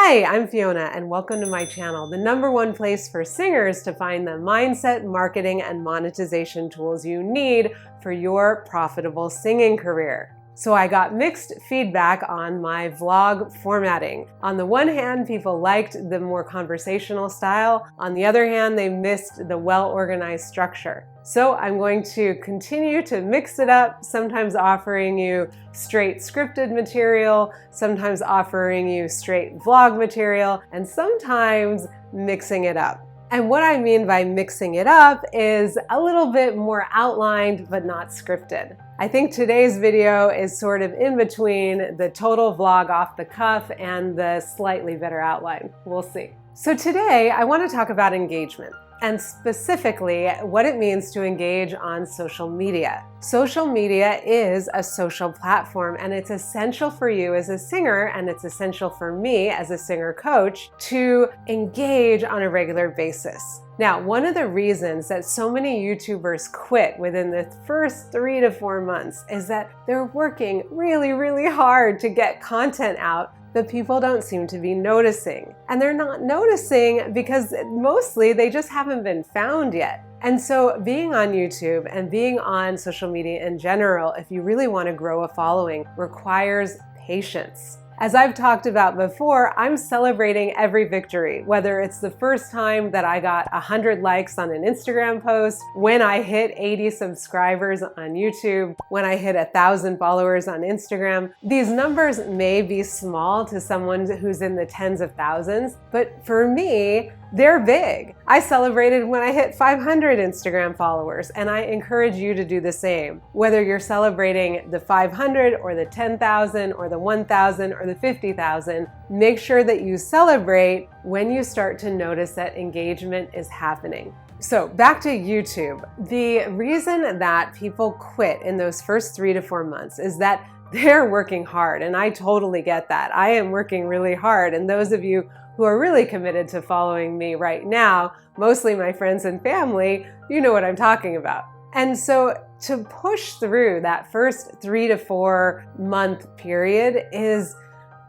Hi, I'm Fiona and welcome to my channel, the #1 place for singers to find the mindset, marketing, and monetization tools you need for your profitable singing career. So I got mixed feedback on my vlog formatting. On the one hand, people liked the more conversational style. On the other hand, they missed the well-organized structure. So I'm going to continue to mix it up, sometimes offering you straight scripted material, sometimes offering you straight vlog material, and sometimes mixing it up. And what I mean by mixing it up is a little bit more outlined, but not scripted. I think today's video is sort of in between the total vlog off the cuff and the slightly better outline. We'll see. So today I want to talk about engagement, and specifically what it means to engage on social media. Social media is a social platform, and it's essential for you as a singer, and it's essential for me as a singer coach to engage on a regular basis. Now, one of the reasons that so many YouTubers quit within the first 3 to 4 months is that they're working really hard to get content out, but people don't seem to be noticing. And they're not noticing because mostly they just haven't been found yet. And so being on YouTube and being on social media in general, if you really want to grow a following, requires patience. As I've talked about before, I'm celebrating every victory, whether it's the first time that I got 100 likes on an Instagram post, when I hit 80 subscribers on YouTube, when I hit 1,000 followers on Instagram. These numbers may be small to someone who's in the tens of thousands, but for me, they're big. I celebrated when I hit 500 Instagram followers, and I encourage you to do the same. Whether you're celebrating the 500 or the 10,000 or the 1,000 or the 50,000, make sure that you celebrate when you start to notice that engagement is happening. So back to YouTube. The reason that people quit in those first 3 to 4 months is that they're working hard, and I totally get that. I am working really hard, and those of you who are really committed to following me right now, mostly my friends and family, you know what I'm talking about. And so to push through that first 3 to 4 month period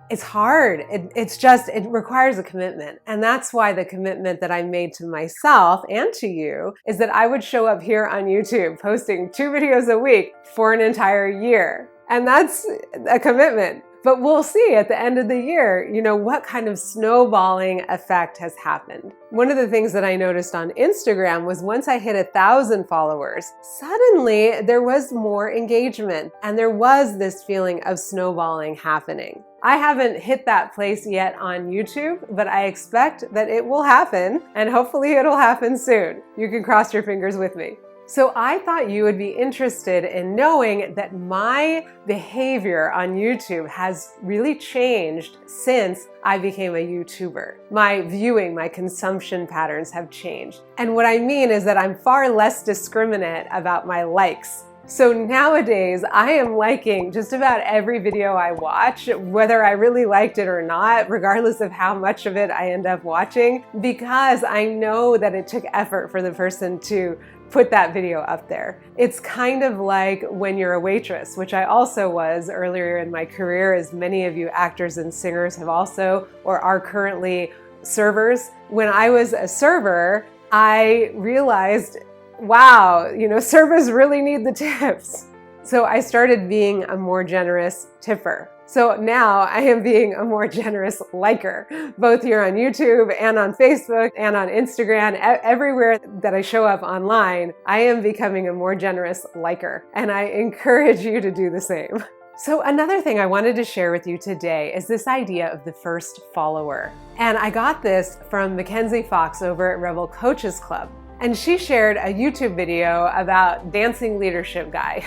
it's hard. It requires a commitment. And that's why the commitment that I made to myself and to you is that I would show up here on YouTube posting 2 videos a week for an entire year. And that's a commitment. But we'll see at the end of the year, what kind of snowballing effect has happened. One of the things that I noticed on Instagram was once I hit 1,000 followers, suddenly there was more engagement and there was this feeling of snowballing happening. I haven't hit that place yet on YouTube, but I expect that it will happen, and hopefully it'll happen soon. You can cross your fingers with me. So I thought you would be interested in knowing that my behavior on YouTube has really changed since I became a YouTuber. My viewing, my consumption patterns have changed. And what I mean is that I'm far less discriminate about my likes. So nowadays, I am liking just about every video I watch, whether I really liked it or not, regardless of how much of it I end up watching, because I know that it took effort for the person to put that video up there. It's kind of like when you're a waitress, which I also was earlier in my career, as many of you actors and singers have also, or are currently servers. When I was a server, I realized, wow, servers really need the tips. So I started being a more generous tipper. So now I am being a more generous liker, both here on YouTube and on Facebook and on Instagram. Everywhere that I show up online, I am becoming a more generous liker, and I encourage you to do the same. So another thing I wanted to share with you today is this idea of the first follower. And I got this from Mackenzie Fox over at Rebel Coaches Club. And she shared a YouTube video about Dancing Leadership Guy.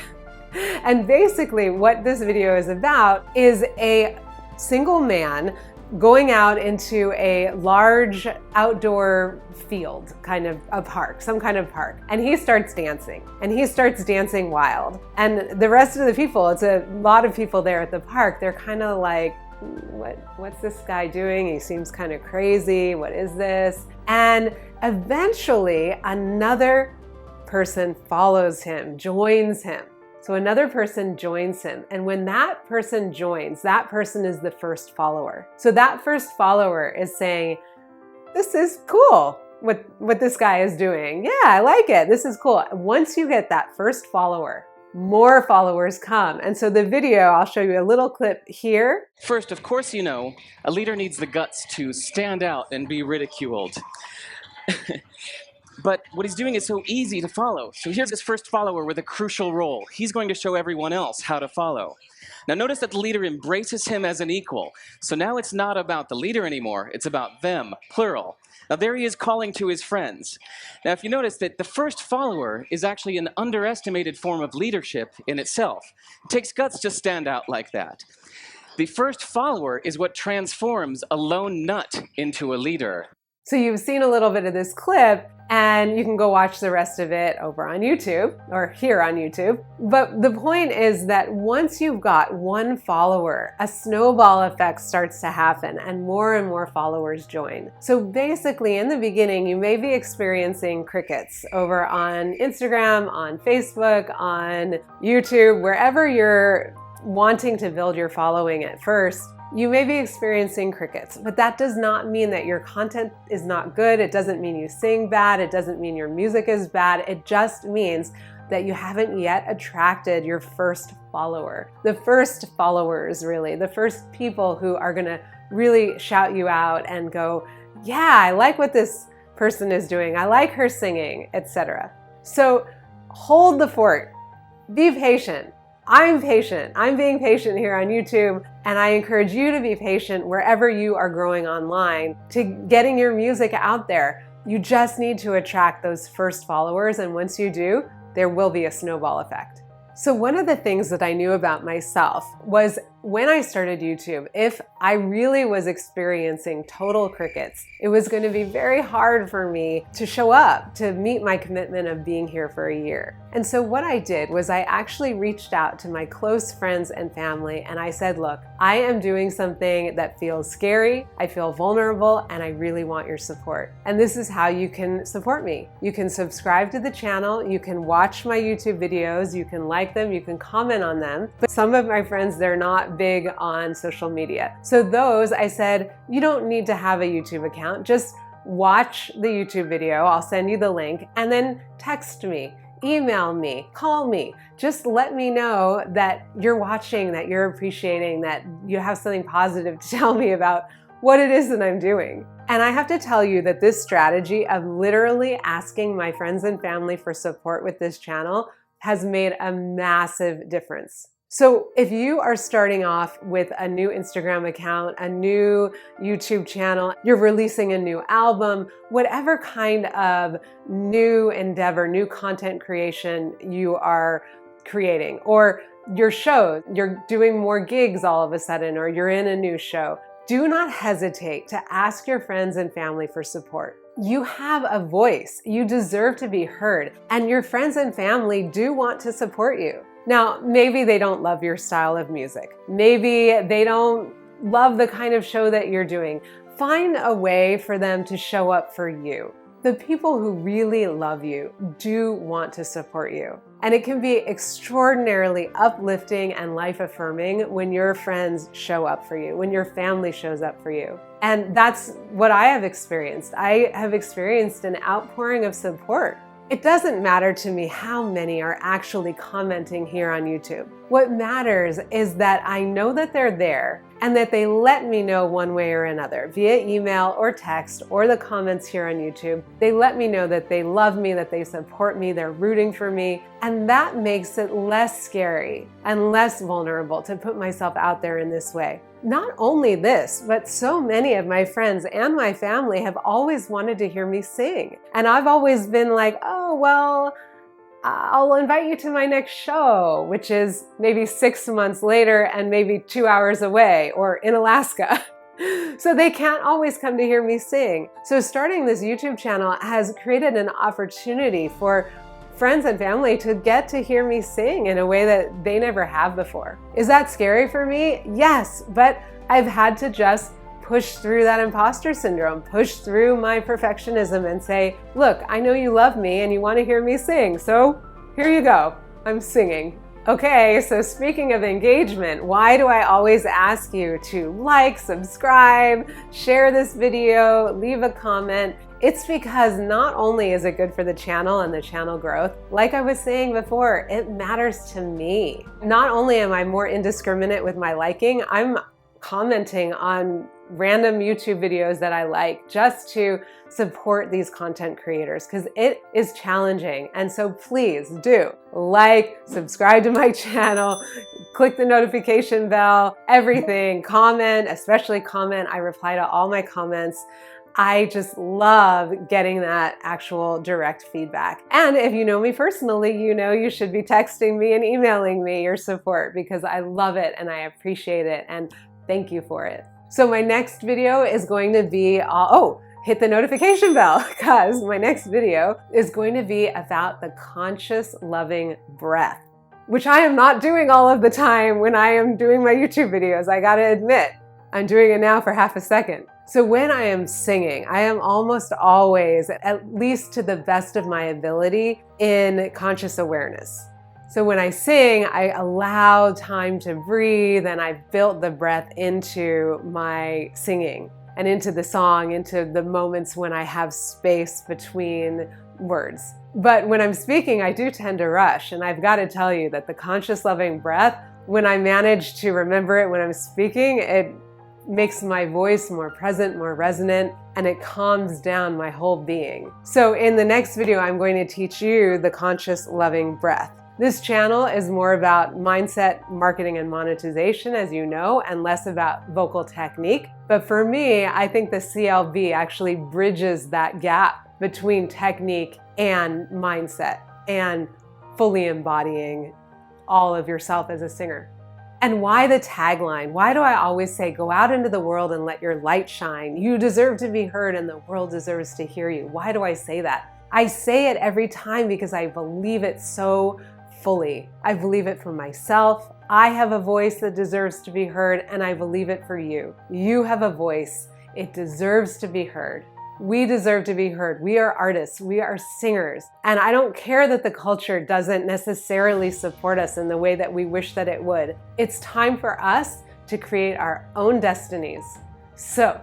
And basically what this video is about is a single man going out into a large outdoor field, kind of a park, some kind of park. And he starts dancing, and he starts dancing wild. And the rest of the people, it's a lot of people there at the park, they're kind of like, what's this guy doing? He seems kind of crazy. What is this? And eventually another person follows him, joins him. So another person joins him. And when that person joins, that person is the first follower. So that first follower is saying, this is cool, what this guy is doing. Yeah, I like it. This is cool. Once you get that first follower, more followers come. And so the video, I'll show you a little clip here. First, of course, you know, a leader needs the guts to stand out and be ridiculed. But what he's doing is so easy to follow. So here's his first follower with a crucial role. He's going to show everyone else how to follow. Now notice that the leader embraces him as an equal. So now it's not about the leader anymore, it's about them, plural. Now there he is calling to his friends. Now if you notice that the first follower is actually an underestimated form of leadership in itself. It takes guts to stand out like that. The first follower is what transforms a lone nut into a leader. So you've seen a little bit of this clip, and you can go watch the rest of it over on YouTube or here on YouTube. But the point is that once you've got one follower, a snowball effect starts to happen and more followers join. So basically in the beginning, you may be experiencing crickets over on Instagram, on Facebook, on YouTube, wherever you're wanting to build your following at first. You may be experiencing crickets, but that does not mean that your content is not good. It doesn't mean you sing bad. It doesn't mean your music is bad. It just means that you haven't yet attracted your first follower. The first followers, really, the first people who are gonna really shout you out and go, yeah, I like what this person is doing. I like her singing, etc. So hold the fort, be patient. I'm patient. I'm being patient here on YouTube, and I encourage you to be patient wherever you are growing online to getting your music out there. You just need to attract those first followers, and once you do, there will be a snowball effect. So one of the things that I knew about myself was when I started YouTube, if I really was experiencing total crickets, it was going to be very hard for me to show up, to meet my commitment of being here for a year. And so what I did was I actually reached out to my close friends and family, and I said, look, I am doing something that feels scary, I feel vulnerable, and I really want your support. And this is how you can support me. You can subscribe to the channel, you can watch my YouTube videos, you can like them, you can comment on them. But some of my friends, they're not big on social media. So those, I said, you don't need to have a YouTube account, just watch the YouTube video, I'll send you the link, and then text me, email me, call me. Just let me know that you're watching, that you're appreciating, that you have something positive to tell me about what it is that I'm doing. And I have to tell you that this strategy of literally asking my friends and family for support with this channel has made a massive difference. So if you are starting off with a new Instagram account, a new YouTube channel, you're releasing a new album, whatever kind of new endeavor, new content creation you are creating, or your show, you're doing more gigs all of a sudden, or you're in a new show, do not hesitate to ask your friends and family for support. You have a voice, you deserve to be heard, and your friends and family do want to support you. Now, maybe they don't love your style of music. Maybe they don't love the kind of show that you're doing. Find a way for them to show up for you. The people who really love you do want to support you. And it can be extraordinarily uplifting and life-affirming when your friends show up for you, when your family shows up for you. And that's what I have experienced. I have experienced an outpouring of support. It doesn't matter to me how many are actually commenting here on YouTube. What matters is that I know that they're there and that they let me know one way or another, via email or text or the comments here on YouTube. They let me know that they love me, that they support me, they're rooting for me. And that makes it less scary and less vulnerable to put myself out there in this way. Not only this, but so many of my friends and my family have always wanted to hear me sing. And I've always been like, oh, well, I'll invite you to my next show, which is maybe 6 months later and maybe 2 hours away or in Alaska. So they can't always come to hear me sing. So starting this YouTube channel has created an opportunity for friends and family to get to hear me sing in a way that they never have before. Is that scary for me? Yes, but I've had to just push through that imposter syndrome, push through my perfectionism and say, look, I know you love me and you want to hear me sing, so here you go, I'm singing. Okay, so speaking of engagement, why do I always ask you to like, subscribe, share this video, leave a comment? It's because not only is it good for the channel and the channel growth, like I was saying before, it matters to me. Not only am I more indiscriminate with my liking, I'm commenting on random YouTube videos that I like just to support these content creators because it is challenging. And so please do like, subscribe to my channel, click the notification bell, everything, comment, especially comment. I reply to all my comments. I just love getting that actual direct feedback. And if you know me personally, you know you should be texting me and emailing me your support because I love it and I appreciate it and thank you for it. So my next video is going to be, hit the notification bell because my next video is going to be about the conscious loving breath, which I am not doing all of the time when I am doing my YouTube videos. I gotta admit, I'm doing it now for half a second. So when I am singing, I am almost always, at least to the best of my ability, in conscious awareness. So when I sing, I allow time to breathe and I've built the breath into my singing and into the song, into the moments when I have space between words. But when I'm speaking, I do tend to rush. And I've got to tell you that the conscious loving breath, when I manage to remember it when I'm speaking, it makes my voice more present, more resonant, and it calms down my whole being. So in the next video, I'm going to teach you the conscious loving breath. This channel is more about mindset, marketing, and monetization, as you know, and less about vocal technique. But for me, I think the CLB actually bridges that gap between technique and mindset and fully embodying all of yourself as a singer. And why the tagline? Why do I always say, go out into the world and let your light shine? You deserve to be heard and the world deserves to hear you. Why do I say that? I say it every time because I believe it so fully. I believe it for myself. I have a voice that deserves to be heard, and I believe it for you. You have a voice. It deserves to be heard. We deserve to be heard. We are artists. We are singers. And I don't care that the culture doesn't necessarily support us in the way that we wish that it would. It's time for us to create our own destinies. So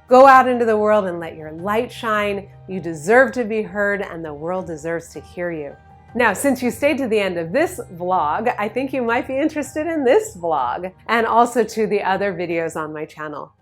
go out into the world and let your light shine. You deserve to be heard, and the world deserves to hear you. Now, since you stayed to the end of this vlog, I think you might be interested in this vlog and also to the other videos on my channel.